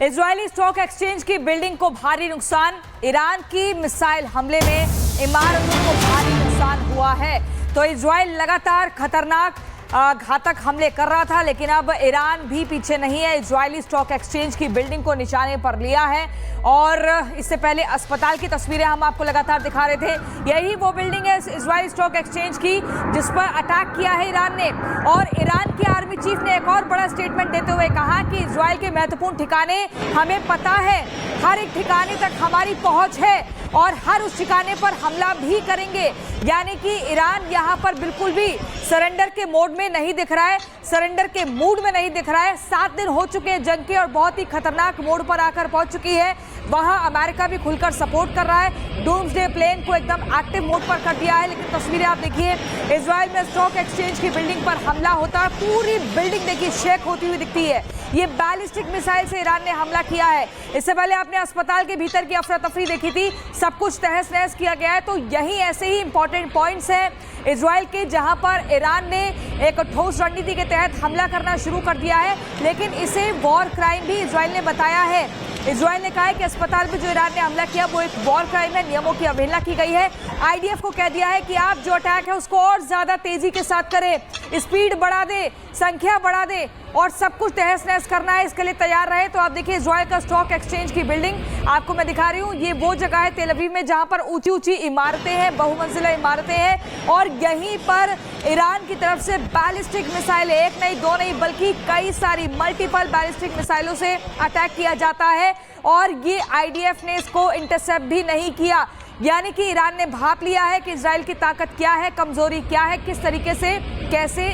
Israeli stock exchange की building को भारी नुकसान, ईरान की मिसाइल हमले में इमारतों को भारी नुकसान हुआ है। तो इजरायल लगातार खतरनाक घातक हमले कर रहा था, लेकिन अब ईरान भी पीछे नहीं है। इजरायली स्टॉक एक्सचेंज की बिल्डिंग को निशाने पर लिया है और इससे पहले अस्पताल की तस्वीरें हम आपको लगातार दिखा रहे थे। यही वो बिल्डिंग है इजरायली स्टॉक एक्सचेंज की जिस पर अटैक किया है ईरान ने। और ईरान के आर्मी चीफ ने एक और बड़ा स्टेटमेंट देते हुए कहा कि इजरायल के महत्वपूर्ण ठिकाने हमें पता है, हर एक ठिकाने तक हमारी पहुंच है और हर उस ठिकाने पर हमला भी करेंगे। यानी कि ईरान यहाँ पर बिल्कुल भी सरेंडर के मोड में नहीं दिख रहा है, सरेंडर के मूड में नहीं दिख रहा है। 7 दिन हो चुके हैं जंग के और बहुत ही खतरनाक मोड पर आकर पहुंच चुकी है। वहां अमेरिका भी खुलकर सपोर्ट कर रहा है, डूम्सडे प्लेन को एकदम एक्टिव मोड पर कर दिया है। लेकिन तस्वीरें आप देखिए, इजरायल में स्टॉक एक्सचेंज की बिल्डिंग पर हमला होता है, पूरी बिल्डिंग देखिए शेक होती हुई दिखती है। ये बैलिस्टिक मिसाइल से ईरान ने हमला किया है। इससे पहले आपने अस्पताल के भीतर की अफरा तफरी देखी थी, सब कुछ तहस नहस किया गया है। तो यही ऐसे ही इंपॉर्टेंट पॉइंट्स हैं इजरायल के, जहां पर ईरान ने एक ठोस रणनीति के तहत हमला करना शुरू कर दिया है। लेकिन इसे वॉर क्राइम भी इजरायल ने बताया है। इजरायल ने कहा है कि अस्पताल में जो ईरान ने हमला किया वो एक वॉर क्राइम है, नियमों की अवहेलना की गई है। आईडीएफ को कह दिया है कि आप जो अटैक है उसको और ज्यादा तेजी के साथ करें, स्पीड बढ़ा दे, संख्या बढ़ा दे और सब कुछ तहस नहस करना है, इसके लिए तैयार रहे। तो आप देखिए इजरायल का स्टॉक एक्सचेंज की बिल्डिंग आपको मैं दिखा रही हूँ। ये वो जगह है तेल अवीव में जहां पर ऊंची ऊंची इमारतें हैं, बहुमंजिला इमारतें हैं और यहीं पर ईरान की तरफ से बैलिस्टिक मिसाइल, एक नहीं दो नहीं बल्कि कई सारी मल्टीपल बैलिस्टिक मिसाइलों से अटैक किया जाता है और ये आईडीएफ ने इसको इंटरसेप्ट भी नहीं किया। यानी कि ईरान ने भांप लिया है कि इजरायल की ताकत क्या है, कमजोरी क्या है, किस तरीके से कैसे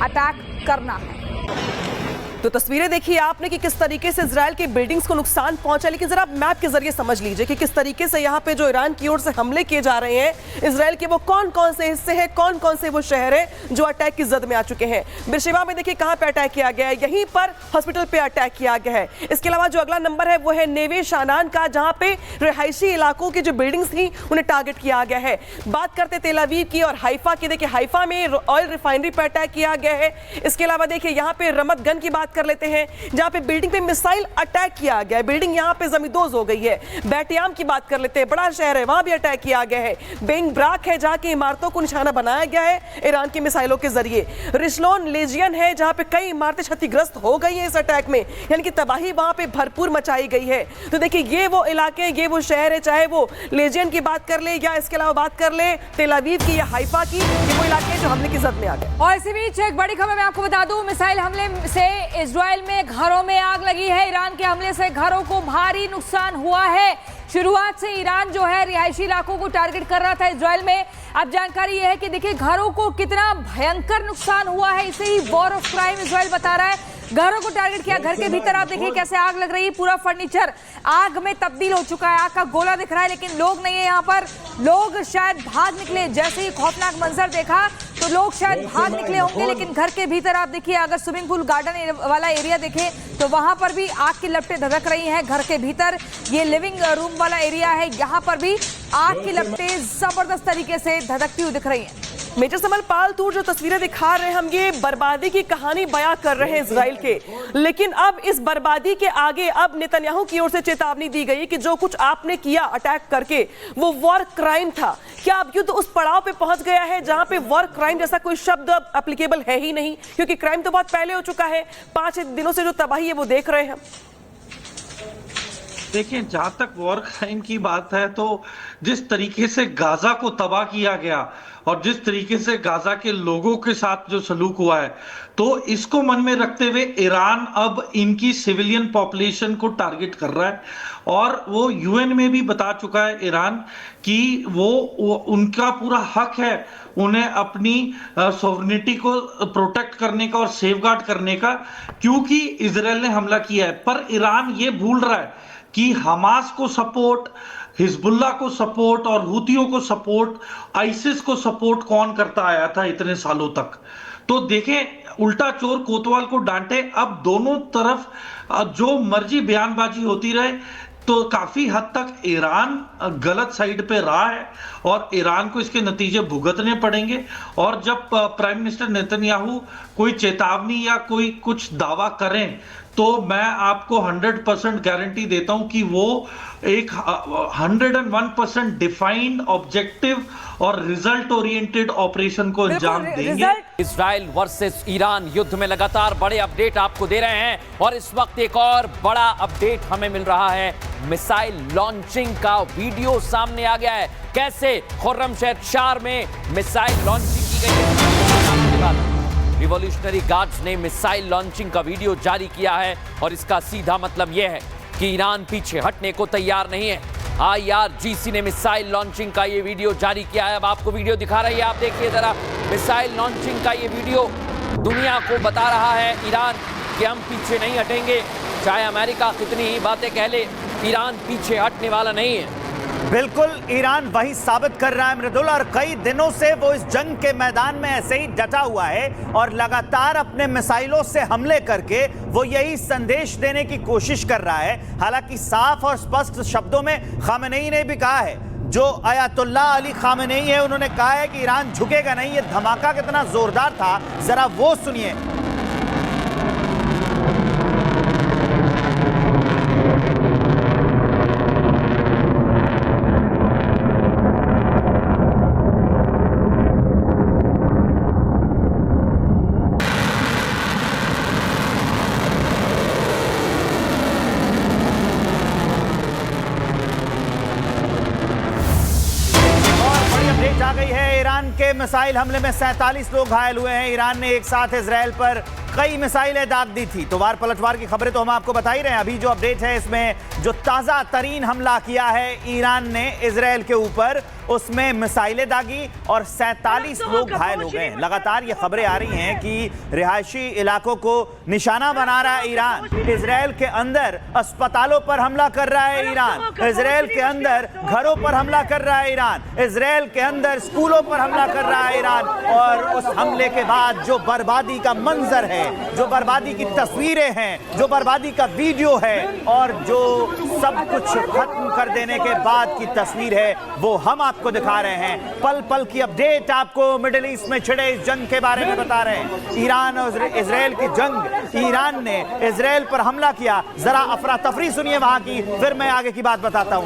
अटैक करना है। तो तस्वीरें देखिए आपने कि किस तरीके से इजरायल की बिल्डिंग्स को नुकसान पहुंचा। लेकिन जरा आप मैप के जरिए समझ लीजिए कि किस तरीके से यहाँ पे जो ईरान की ओर से हमले किए जा रहे हैं इजरायल के, वो कौन कौन से हिस्से हैं, कौन कौन से वो शहर हैं जो अटैक की जद में आ चुके हैं। बिरशेबा में देखिए कहाँ पे अटैक किया गया है, यहीं पर हॉस्पिटल पे अटैक किया गया है। इसके अलावा जो अगला नंबर है वो है नेवे शानान का, जहाँ पे रिहायशी इलाकों की जो बिल्डिंग्स थी उन्हें टारगेट किया गया है। बात करते तेल अवीव की और हाइफा की, देखिए हाइफा में ऑयल रिफाइनरी पर अटैक किया गया है। इसके अलावा देखिए यहाँ पे रमत गन की बात कर लेते हैं जहां पे बिल्डिंग पे मिसाइल अटैक किया गया है, बिल्डिंग यहां पे जमींदोज हो गई है। बैटियाम की बात कर लेते हैं, बड़ा शहर है, वहां भी अटैक किया गया है। बेंग ब्राक है जहां की इमारतों को निशाना बनाया गया है ईरान की मिसाइलों के जरिए। रिशलोन लेजियन है जहां पे कई इमारतें क्षतिग्रस्त हो गई है इस अटैक में, यानी कि तबाही वहां पे भरपूर मचाई गई है। तो देखिए ये वो इलाके, ये वो शहर है, चाहे वो लेजियन की बात कर ले या इसके अलावा बात कर ले तेल अवीव की या हाइफा की, ये वो इलाके जो हमले की जद में आ गए। और इसी बीच एक बड़ी खबर मैं आपको बता दूं, मिसाइल हमले से इजरायल में घरों में आग लगी है। ईरान के हमले से घरों को भारी नुकसान हुआ है। शुरुआत से ईरान जो है रिहायशी इलाकों को टारगेट कर रहा था इजरायल में। अब जानकारी यह है कि देखिए घरों को कितना भयंकर नुकसान हुआ है, इसे ही वॉर ऑफ क्राइम इजरायल बता रहा है। घरों को टारगेट किया, घर के भीतर आप देखिए कैसे आग लग रही है, पूरा फर्नीचर आग में तब्दील हो चुका है, आग का गोला दिख रहा है। लेकिन लोग नहीं है यहाँ पर, लोग शायद भाग निकले। जैसे ही खौफनाक मंजर देखा तो लोग शायद भाग निकले होंगे, लेकिन घर के भीतर आप देखिए, अगर स्विमिंग पूल गार्डन वाला एरिया देखें तो वहां पर भी आग की लपटें धधक रही हैं। घर के भीतर ये लिविंग रूम वाला एरिया है, यहाँ पर भी आग की लपटें जबरदस्त तरीके से धधकती हुई दिख रही हैं। मेजर समल पाल तूर जो तस्वीरें दिखा रहे हैं, हम ये बर्बादी की कहानी बयां कर रहे हैं इजराइल के, लेकिन अब इस बर्बादी के आगे अब नेतन्याहू की ओर से चेतावनी दी गई कि जो कुछ आपने किया अटैक करके वो वॉर क्राइम था। क्या अब युद्ध उस पड़ाव पे पहुंच गया है जहां पे वॉर क्राइम जैसा कोई शब्द अब एप्लीकेबल है ही नहीं, क्योंकि क्राइम तो बहुत पहले हो चुका है। 5 दिनों से जो तबाही है वो देख रहे हैं। देखिए जहां तक वॉर क्राइम की बात है, तो जिस तरीके से गाजा को तबाह किया गया और जिस तरीके से गाजा के लोगों के साथ जो सलूक हुआ है, तो इसको मन में रखते हुए ईरान अब इनकी सिविलियन पॉपुलेशन को टारगेट कर रहा है। और वो यूएन में भी बता चुका है ईरान कि वो उनका पूरा हक है उन्हें अपनी सॉवरेनिटी को प्रोटेक्ट करने का और सेफगार्ड करने का, क्योंकि इजराइल ने हमला किया है। पर ईरान ये भूल रहा है कि हमास को सपोर्ट, हिजबुल्लाह को सपोर्ट और हुतियों को सपोर्ट, आईसिस को सपोर्ट कौन करता आया था इतने सालों तक। तो देखें, उल्टा चोर कोतवाल को डांटे। अब दोनों तरफ जो मर्जी बयानबाजी होती रहे, तो काफी हद तक ईरान गलत साइड पे रहा है और ईरान को इसके नतीजे भुगतने पड़ेंगे। और जब प्राइम मिनिस्टर नेतन्याहू कोई चेतावनी या कोई कुछ दावा करें तो मैं आपको 100% गारंटी देता हूं कि वो एक 101% डिफाइंड, ऑब्जेक्टिव और रिजल्ट ओरिएंटेड ऑपरेशन को अंजाम देंगे। इजराइल वर्सेस ईरान युद्ध में लगातार बड़े अपडेट आपको दे रहे हैं और इस वक्त एक और बड़ा अपडेट हमें मिल रहा है। मिसाइल लॉन्चिंग का वीडियो सामने आ गया है। कैसे खुर्रमशहर 4 में मिसाइल लॉन्चिंग की गई है। रिवॉल्यूशनरी गार्ड्स ने मिसाइल लॉन्चिंग का वीडियो जारी किया है और इसका सीधा मतलब यह है कि ईरान पीछे हटने को तैयार नहीं है। IRGC ने मिसाइल लॉन्चिंग का ये वीडियो जारी किया है। अब आपको वीडियो दिखा रही है, आप देखिए जरा। मिसाइल लॉन्चिंग का ये वीडियो दुनिया को बता रहा है ईरान कि हम पीछे नहीं हटेंगे, चाहे अमेरिका कितनी ही बातें कह ले, ईरान पीछे हटने वाला नहीं है। बिल्कुल ईरान वही साबित कर रहा है मृदुल, और कई दिनों से वो इस जंग के मैदान में ऐसे ही डटा हुआ है और लगातार अपने मिसाइलों से हमले करके वो यही संदेश देने की कोशिश कर रहा है। हालांकि साफ और स्पष्ट शब्दों में खामेनेई ने भी कहा है, जो अयातुल्ला अली खामेनेई है, उन्होंने कहा है कि ईरान झुकेगा नहीं। ये धमाका कितना जोरदार था, जरा वो सुनिए। आ गई है। ईरान के मिसाइल हमले में 47 लोग घायल हुए हैं। ईरान ने एक साथ इजराइल पर कई मिसाइलें दाग दी थी। तो वार पलटवार की खबरें तो हम आपको बता ही रहे हैं। अभी जो अपडेट है इसमें जो ताज़ा तरीन हमला किया है ईरान ने इजराइल के ऊपर, उसमें मिसाइलें दागी और 47 लोग घायल हो गए। लगातार ये खबरें आ रही हैं कि रिहायशी इलाकों को निशाना बना रहा है ईरान। इजराइल के अंदर अस्पतालों पर हमला कर रहा है ईरान। इजराइल के अंदर घरों पर हमला कर रहा है ईरान। इजराइल के अंदर स्कूलों पर हमला कर रहा है ईरान। और उस हमले के बाद जो बर्बादी का मंजर है, जो बर्बादी की तस्वीरें हैं, जो बर्बादी का वीडियो है और जो सब कुछ खत्म कर देने के बाद की तस्वीर है, वो हम आपको दिखा रहे हैं। पल पल की अपडेट आपको मिडिल ईस्ट में छिड़े इस जंग के बारे में बता रहे हैं। ईरान और इजराइल की जंग, ईरान ने इजराइल पर हमला किया। जरा अफरा तफरी सुनिए वहां की, फिर मैं आगे की बात बताता हूं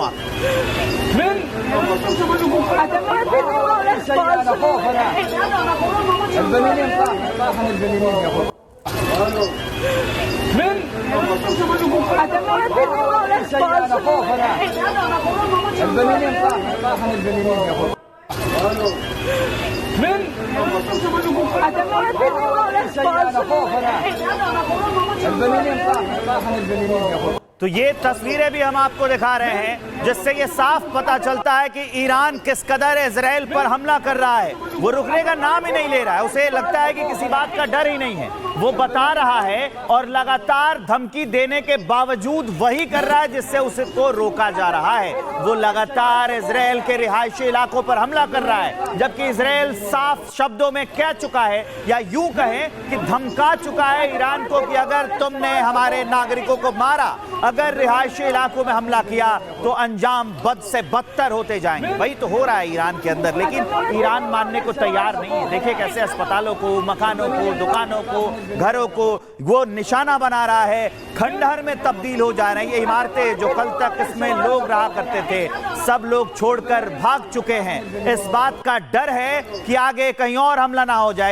तो ये तस्वीरें भी हम आपको दिखा रहे हैं, जिससे ये साफ पता चलता है कि ईरान किस कदर इजराइल पर हमला कर रहा है। वो रुकने का नाम ही नहीं ले रहा है। उसे लगता है कि किसी बात का डर ही नहीं है। वो बता रहा है और लगातार धमकी देने के बावजूद वही कर रहा है जिससे उसको रोका जा रहा है। वो लगातार इजराइल के रिहायशी इलाकों पर हमला कर रहा है, जबकि इजराइल साफ शब्दों में कह चुका है, या यूं कहें कि धमका चुका है ईरान को कि अगर तुमने हमारे नागरिकों को मारा, अगर रिहायशी इलाकों में हमला किया, तो अंजाम बद से बदतर होते जाएंगे। वही तो हो रहा है ईरान के अंदर, लेकिन ईरान मानने को तैयार नहीं है। देखिए कैसे अस्पतालों को, मकानों को, दुकानों को, घरों को वो निशाना बना रहा है। खंडहर में तब्दील हो जा रही है। ये इमारतें जो कल तक इसमें लोग रहा करते थे, सब लोग छोड़कर भाग चुके हैं। इस बात का डर है कि आगे कहीं और हमला ना हो जाए।